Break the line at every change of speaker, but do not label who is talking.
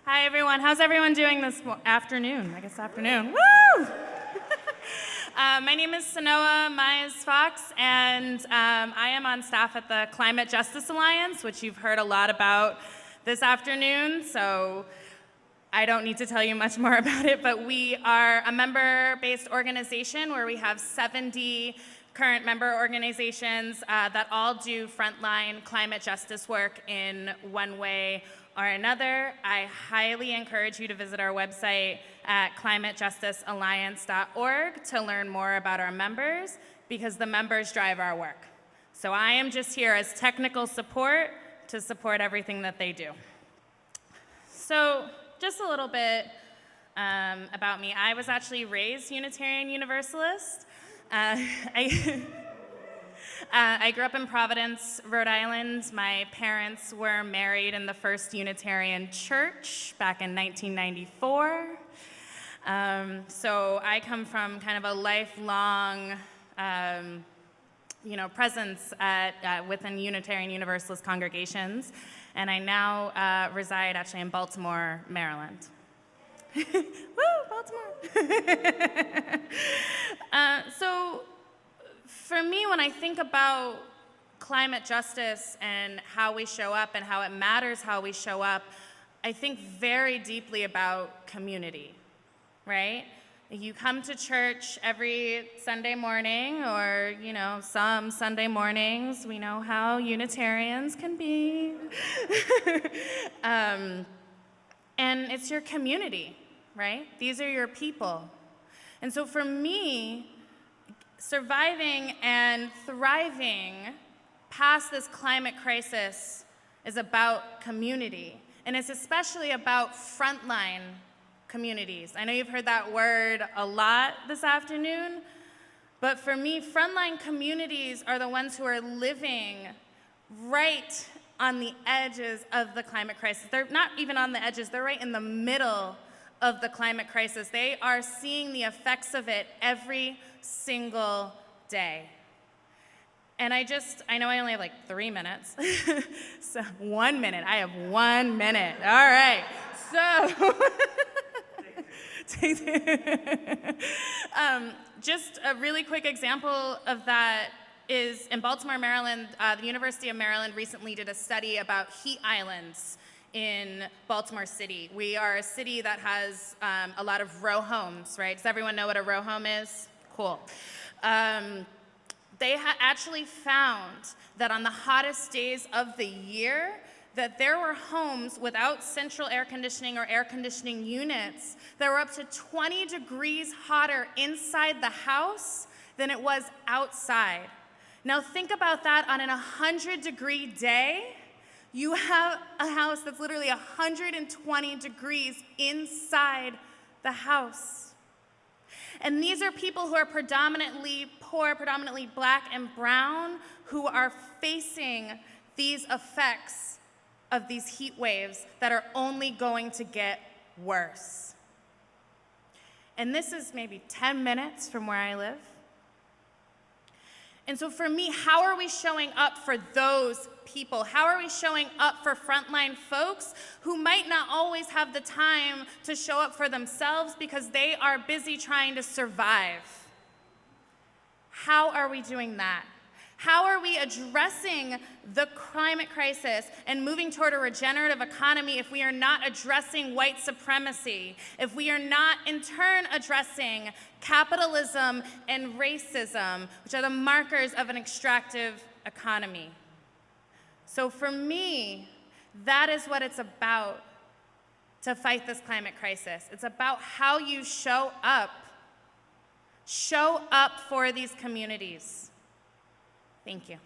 Hi, everyone. How's everyone doing this afternoon? I guess afternoon. Woo! My name is Senowa Mize, and I am on staff at the Climate Justice Alliance, which you've heard a lot about this afternoon, so I don't need to tell you much more about it, but we are a member-based organization where we have 70 current member organizations that all do frontline climate justice work in one way or another. I highly encourage you to visit our website at climatejusticealliance.org to learn more about our members, because the members drive our work. So I am just here as technical support to support everything that they do. So just a little bit about me. I was actually raised Unitarian Universalist. I grew up in Providence, Rhode Island. My parents were married in the First Unitarian Church back in 1994. So I come from kind of a lifelong presence within Unitarian Universalist congregations, and I now reside actually in Baltimore, Maryland. Woo, Baltimore! So for me, when I think about climate justice and how we show up and how it matters how we show up, I think very deeply about community, right? You come to church every Sunday morning, or, some Sunday mornings. We know how Unitarians can be. And it's your community, right? These are your people. And so for me, surviving and thriving past this climate crisis is about community. And it's especially about frontline communities. I know you've heard that word a lot this afternoon, but for me, frontline communities are the ones who are living right on the edges of the climate crisis. They're not even on the edges, they're right in the middle of the climate crisis. They are seeing the effects of it every single day. And I know I only have like 3 minutes. So 1 minute, I have 1 minute. All right, so. Just a really quick example of that is in Baltimore, Maryland. The University of Maryland recently did a study about heat islands in Baltimore City. We are a city that has a lot of row homes, right? Does everyone know what a row home is? Cool. They actually found that on the hottest days of the year, that there were homes without central air conditioning or air conditioning units that were up to 20 degrees hotter inside the house than it was outside. Now think about that. On an 100-degree day, you have a house that's literally 120 degrees inside the house. And these are people who are predominantly poor, predominantly black and brown, who are facing these effects of these heat waves that are only going to get worse. And this is maybe 10 minutes from where I live. And so for me, how are we showing up for those people? How are we showing up for frontline folks who might not always have the time to show up for themselves because they are busy trying to survive? How are we doing that? How are we addressing the climate crisis and moving toward a regenerative economy if we are not addressing white supremacy, if we are not in turn addressing capitalism and racism, which are the markers of an extractive economy? So for me, that is what it's about to fight this climate crisis. It's about how you show up for these communities. Thank you.